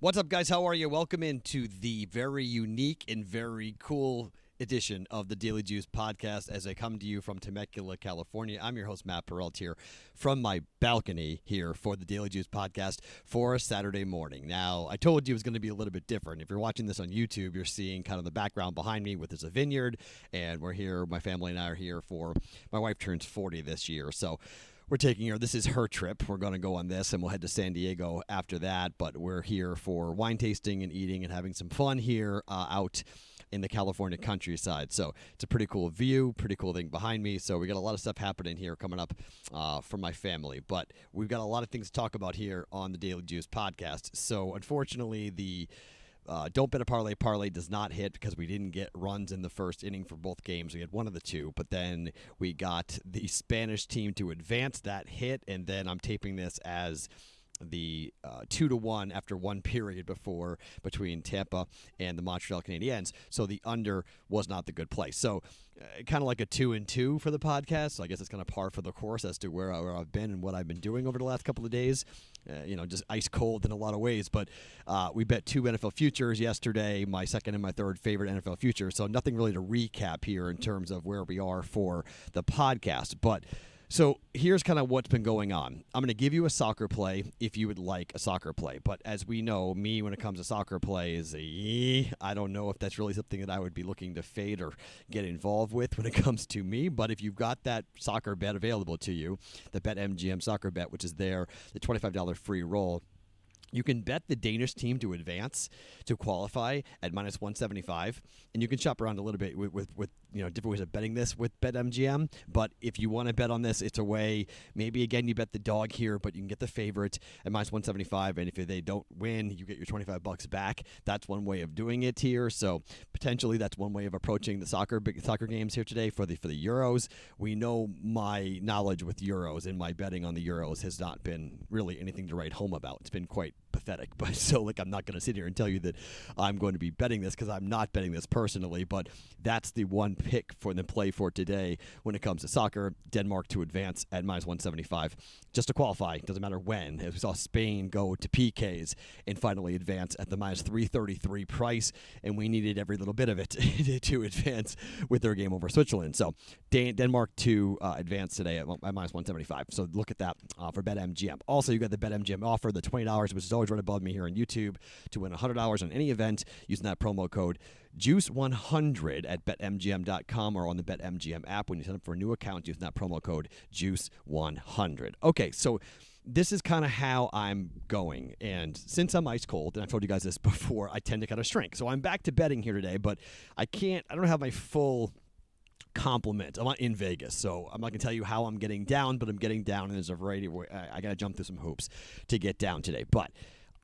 What's up, guys? How are you? Welcome into the very unique and very cool edition of the Daily Juice podcast as I come to you from Temecula, California. I'm your host, Matt Perrault, here from my balcony here for the Daily Juice podcast for a Saturday morning. Now, I told you it was going to be a little bit different. If you're watching this on YouTube, you're seeing kind of the background behind me with this a vineyard, and we're here, my family and I are here for, my wife turns 40 this year, so we're taking her. This is her trip. We're going to go on this, and we'll head to San Diego after that. But we're here for wine tasting and eating and having some fun here out in the California countryside. So it's a pretty cool view, pretty cool thing behind me. So we got a lot of stuff happening here coming up for my family. But we've got a lot of things to talk about here on the Daily Juice podcast. So unfortunately, the Don't Bet a Parlay does not hit because we didn't get runs in the first inning for both games. We had one of the two, but then we got the Spanish team to advance. That hit, and then I'm taping this as the 2-1 after one period between Tampa and the Montreal Canadiens. So the under was not the good play. So kind of like a 2-2 for the podcast. So I guess it's kind of par for the course as to where I've been and what I've been doing over the last couple of days. Just ice cold in a lot of ways. But we bet two NFL futures yesterday, my second and my third favorite NFL futures. So nothing really to recap here in terms of where we are for the podcast. But so here's kind of what's been going on. I'm going to give you a soccer play if you would like a soccer play. But as we know, me, when it comes to soccer plays, I don't know if that's really something that I would be looking to fade or get involved with when it comes to me. But if you've got that soccer bet available to you, the BetMGM soccer bet, which is there, the $25 free roll, you can bet the Danish team to advance, to qualify at minus 175, and you can shop around a little bit with different ways of betting this with BetMGM. But if you want to bet on this, it's a way. Maybe again you bet the dog here, but you can get the favorite at minus 175, and if they don't win, you get your $25 back. That's one way of doing it here. So potentially that's one way of approaching the soccer games here today for the Euros. We know my knowledge with Euros and my betting on the Euros has not been really anything to write home about. It's been quite pathetic. But so I'm not going to sit here and tell you that I'm going to be betting this because I'm not betting this personally, but that's the one pick for the play for today when it comes to soccer. Denmark to advance at minus 175 just to qualify. Doesn't matter when. As we saw Spain go to PKs and finally advance at the minus 333 price, and we needed every little bit of it to advance with their game over Switzerland. So Denmark to advance today at minus 175. So look at that for BetMGM. Also, you got the BetMGM offer, the $20, which is always right above me here on YouTube, to win $100 on any event using that promo code JUICE100 at BetMGM.com or on the BetMGM app when you sign up for a new account using that promo code JUICE100. Okay, so this is kind of how I'm going. And since I'm ice cold, and I've told you guys this before, I tend to kind of shrink. So I'm back to betting here today, but I don't have my full compliment. I'm not in Vegas, so I'm not going to tell you how I'm getting down, but I'm getting down, and there's a variety of ways. I got to jump through some hoops to get down today. But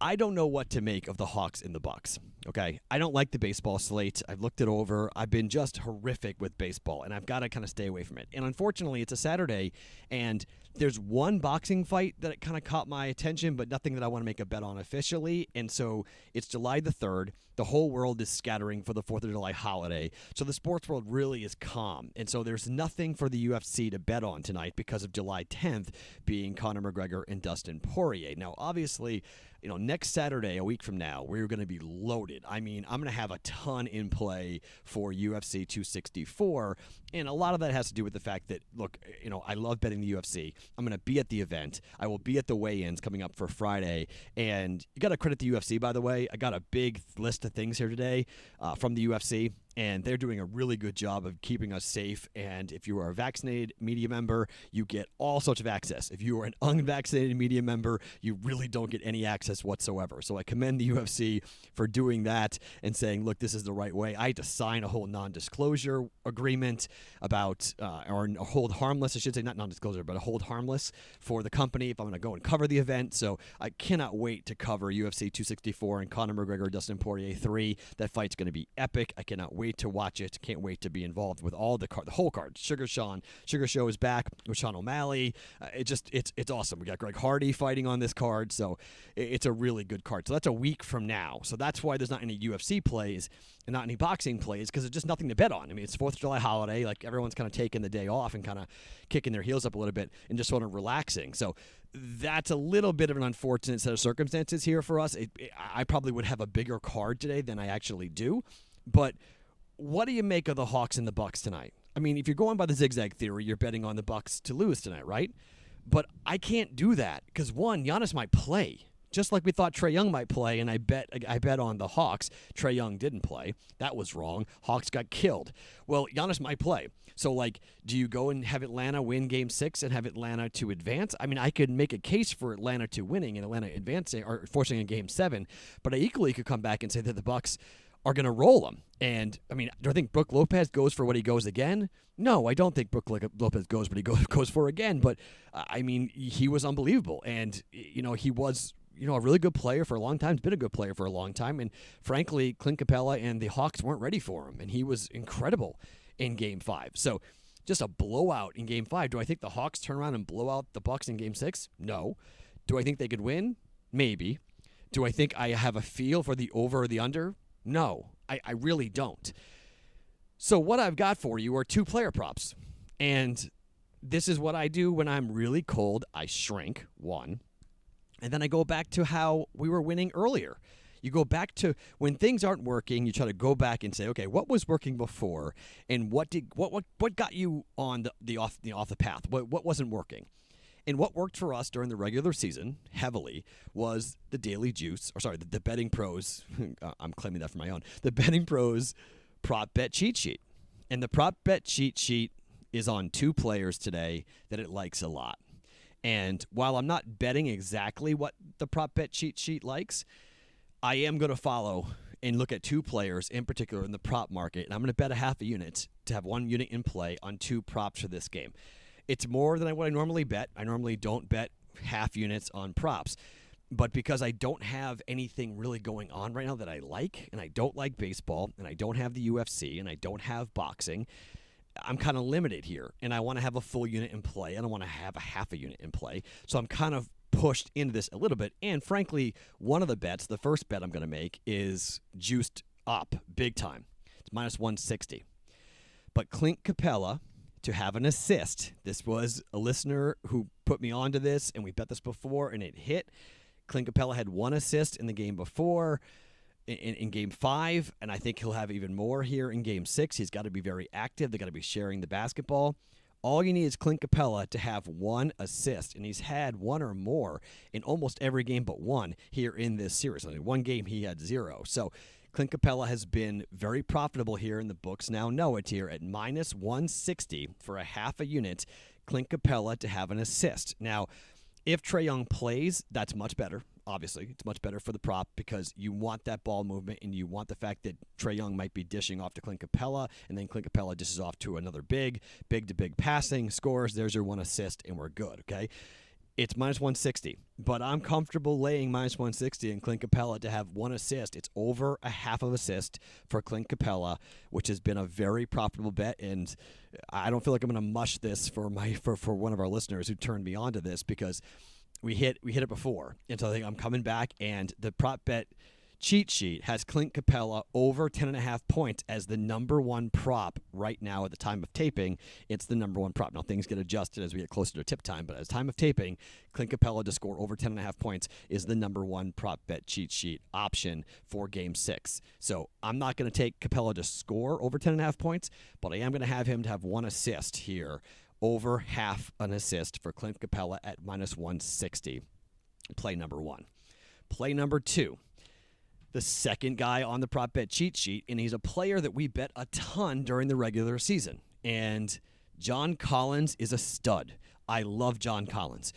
I don't know what to make of the Hawks and the Bucks, okay? I don't like the baseball slate. I've looked it over. I've been just horrific with baseball, and I've got to kind of stay away from it. And unfortunately, it's a Saturday, and there's one boxing fight that kind of caught my attention, but nothing that I want to make a bet on officially. And so it's July the 3rd. The whole world is scattering for the 4th of July holiday. So the sports world really is calm. And so there's nothing for the UFC to bet on tonight because of July 10th being Conor McGregor and Dustin Poirier. Now, obviously, next Saturday, a week from now, we're going to be loaded. I mean, I'm going to have a ton in play for UFC 264, and a lot of that has to do with the fact that, look, I love betting the UFC. I'm going to be at the event. I will be at the weigh-ins coming up for Friday, and you got to credit the UFC, by the way. I got a big list of things here today from the UFC. And they're doing a really good job of keeping us safe. And if you are a vaccinated media member, you get all sorts of access. If you are an unvaccinated media member, you really don't get any access whatsoever. So I commend the UFC for doing that and saying, look, this is the right way. I had to sign a whole non-disclosure agreement about, or a hold harmless, I should say, not non-disclosure, but a hold harmless for the company if I'm going to go and cover the event. So I cannot wait to cover UFC 264 and Conor McGregor, Dustin Poirier 3. That fight's going to be epic. I cannot wait wait to watch it. Can't wait to be involved with all the whole card. Sugar Show is back with Sean O'Malley. It's awesome. We got Greg Hardy fighting on this card, so it's a really good card. So that's a week from now. So that's why there's not any UFC plays and not any boxing plays, because there's just nothing to bet on. I mean, it's 4th of July holiday. Like, everyone's kind of taking the day off and kind of kicking their heels up a little bit and just sort of relaxing. So that's a little bit of an unfortunate set of circumstances here for us. I probably would have a bigger card today than I actually do. But what do you make of the Hawks and the Bucks tonight? I mean, if you're going by the zigzag theory, you're betting on the Bucks to lose tonight, right? But I can't do that because, one, Giannis might play. Just like we thought Trae Young might play, and I bet on the Hawks. Trae Young didn't play. That was wrong. Hawks got killed. Well, Giannis might play. So, like, do you go and have Atlanta win Game 6 and have Atlanta to advance? I mean, I could make a case for Atlanta to winning and Atlanta advancing or forcing a Game 7, but I equally could come back and say that the Bucks are going to roll them. And, I mean, do I think Brook Lopez goes for what he goes again? No, I don't think Brook Lopez goes what he goes for again. But, I mean, he was unbelievable. And, he was a really good player for a long time. He's been a good player for a long time. And frankly, Clint Capella and the Hawks weren't ready for him. And he was incredible in Game 5. So just a blowout in Game 5. Do I think the Hawks turn around and blow out the Bucks in Game 6? No. Do I think they could win? Maybe. Do I think I have a feel for the over or the under? No. I really don't. So what I've got for you are 2 player props. And this is what I do when I'm really cold. I shrink, 1. And then I go back to how we were winning earlier. You go back to when things aren't working, you try to go back and say, okay, what was working before, and what got you on off the path? What wasn't working? And what worked for us during the regular season heavily was the Daily Juice, the BettingPros. I'm claiming that for my own. The BettingPros prop bet cheat sheet. And the prop bet cheat sheet is on 2 players today that it likes a lot. And while I'm not betting exactly what the prop bet cheat sheet likes, I am going to follow and look at 2 players in particular in the prop market. And I'm going to bet a half a unit to have 1 unit in play on 2 props for this game. It's more than what I normally bet. I normally don't bet half units on props. But because I don't have anything really going on right now that I like, and I don't like baseball, and I don't have the UFC, and I don't have boxing, I'm kind of limited here, and I want to have a full unit in play. I don't want to have a half a unit in play. So I'm kind of pushed into this a little bit. And frankly, one of the bets, the first bet I'm going to make, is juiced up big time. It's minus 160. But Clint Capella to have an assist. This was a listener who put me onto this, and we bet this before, and it hit. Clint Capella had 1 assist in the game before. In Game 5, and I think he'll have even more here in Game 6. He's got to be very active. They got to be sharing the basketball. All you need is Clint Capella to have 1 assist, and he's had 1 or more in almost every game but 1 here in this series. In 1 game, he had 0. So Clint Capella has been very profitable here, and the books now know it here at minus 160 for a half a unit. Clint Capella to have an assist. Now, if Trae Young plays, that's much better. Obviously, it's much better for the prop because you want that ball movement and you want the fact that Trae Young might be dishing off to Clint Capella, and then Clint Capella dishes off to another big-to-big passing, scores, there's your 1 assist, and we're good, okay? It's minus 160, but I'm comfortable laying minus 160 and Clint Capella to have 1 assist. It's over a half of assist for Clint Capella, which has been a very profitable bet, and I don't feel like I'm going to mush this for one of our listeners who turned me on to this because we hit it before. And so I think I'm coming back, and the prop bet cheat sheet has Clint Capella over 10.5 points as the number 1 prop right now at the time of taping. It's the number 1 prop. Now, things get adjusted as we get closer to tip time, but as time of taping, Clint Capella to score over 10.5 points is the number 1 prop bet cheat sheet option for Game 6. So I'm not going to take Capella to score over 10.5 points, but I am going to have him to have 1 assist here, over half an assist for Clint Capella at minus 160. Play number 1. Play number 2. The second guy on the prop bet cheat sheet, and he's a player that we bet a ton during the regular season. And John Collins is a stud. I love John Collins.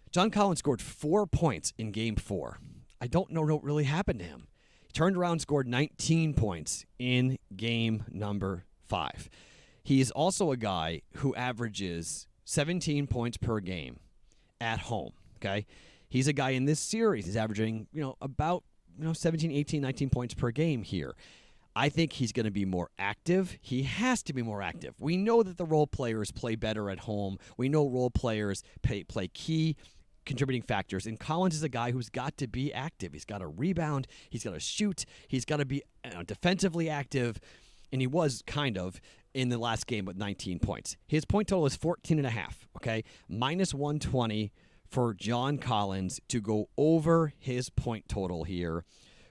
John Collins scored 4 points in Game 4. I don't know what really happened to him. He turned around, scored 19 points in Game number 5. He's also a guy who averages 17 points per game at home, okay? He's a guy in this series. He's averaging, about 17, 18, 19 points per game here. I think he's going to be more active. He has to be more active. We know that the role players play better at home. We know role players play key contributing factors. And Collins is a guy who's got to be active. He's got to rebound. He's got to shoot. He's got to be defensively active. And he was kind of in the last game with 19 points. His point total is 14.5, okay? Minus 120 for John Collins to go over his point total here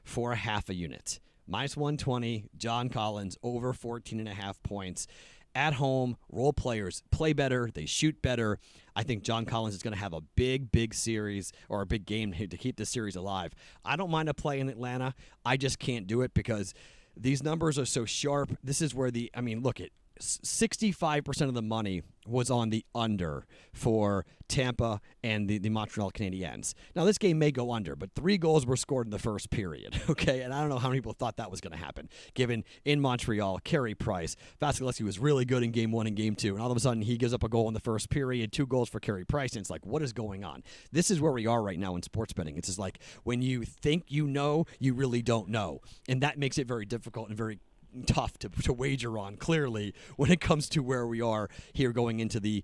for a half a unit. Minus 120, John Collins over 14.5 points. At home, role players play better. They shoot better. I think John Collins is going to have a big series or a big game to keep this series alive. I don't mind a play in Atlanta. I just can't do it because these numbers are so sharp. This is where look at 65% of the money was on the under for Tampa and the Montreal Canadiens. Now, this game may go under, but 3 goals were scored in the first period, okay? And I don't know how many people thought that was going to happen, given in Montreal, Carey Price. Vasilevsky was really good in Game 1 and Game 2, and all of a sudden he gives up a goal in the first period, 2 goals for Carey Price, and it's like, what is going on? This is where we are right now in sports betting. It's just like when you think you know, you really don't know, and that makes it very difficult and very tough to wager on, clearly, when it comes to where we are here going into the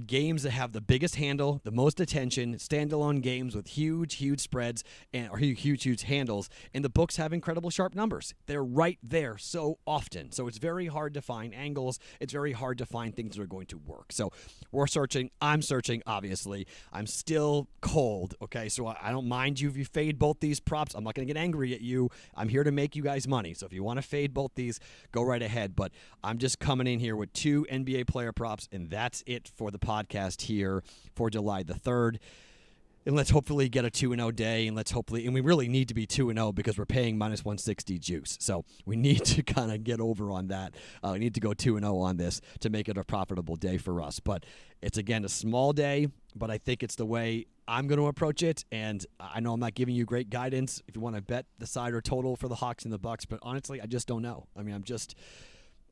games that have the biggest handle, the most attention, standalone games with huge spreads or huge handles, and the books have incredible sharp numbers. They're right there so often. So it's very hard to find angles. It's very hard to find things that are going to work. So we're searching. I'm searching, obviously. I'm still cold, okay? So I don't mind you if you fade both these props. I'm not going to get angry at you. I'm here to make you guys money. So if you want to fade both these, go right ahead. But I'm just coming in here with 2 NBA player props, and that's it for the podcast here for July the 3rd. And let's hopefully get a 2-0 day, and we really need to be 2-0 because we're paying minus 160 juice. So we need to kind of get over on that. We need to go 2-0 on this to make it a profitable day for us. But it's, again, a small day, but I think it's the way I'm going to approach it. And I know I'm not giving you great guidance if you want to bet the side or total for the Hawks and the Bucks, but honestly, I just don't know. I mean,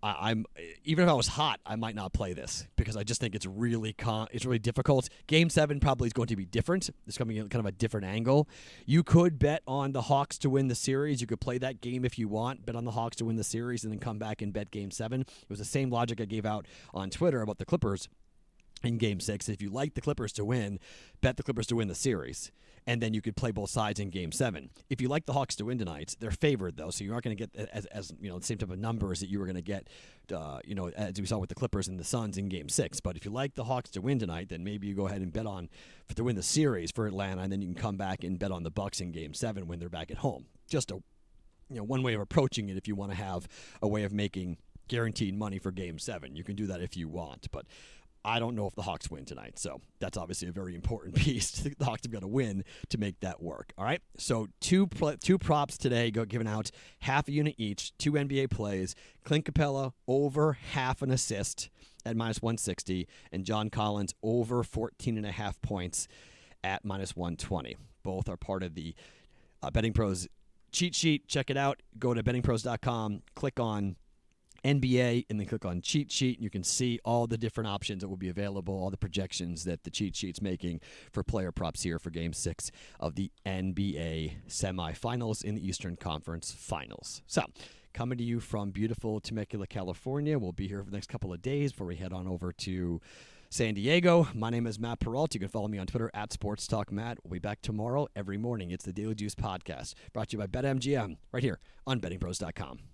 I'm even if I was hot, I might not play this because I just think it's really difficult. Game 7 probably is going to be different. It's coming in kind of a different angle. You could bet on the Hawks to win the series. You could play that game if you want, bet on the Hawks to win the series, and then come back and bet Game 7. It was the same logic I gave out on Twitter about the Clippers in Game 6. If you like the Clippers to win, bet the Clippers to win the series. And then you could play both sides in Game 7. If you like the Hawks to win tonight, they're favored, though, so you aren't going to get as the same type of numbers that you were going to get, as we saw with the Clippers and the Suns in Game 6. But if you like the Hawks to win tonight, then maybe you go ahead and bet on to win the series for Atlanta, and then you can come back and bet on the Bucks in Game 7 when they're back at home. Just one way of approaching it if you want to have a way of making guaranteed money for Game 7. You can do that if you want, but I don't know if the Hawks win tonight, so that's obviously a very important piece. The Hawks have got to win to make that work. All right, so two props today given out, half a unit each, 2 NBA plays. Clint Capella over half an assist at minus 160, and John Collins over 14.5 points at minus 120. Both are part of the BettingPros cheat sheet. Check it out. Go to BettingPros.com, click on NBA, and then click on cheat sheet. You can see all the different options that will be available, all the projections that the cheat sheet's making for player props here for Game 6 of the NBA semifinals in the Eastern Conference Finals. So, coming to you from beautiful Temecula, California. We'll be here for the next couple of days before we head on over to San Diego. My name is Matt Perrault. You can follow me on Twitter at SportsTalkMatt. We'll be back tomorrow every morning. It's the Daily Juice Podcast, brought to you by BetMGM, right here on BettingPros.com.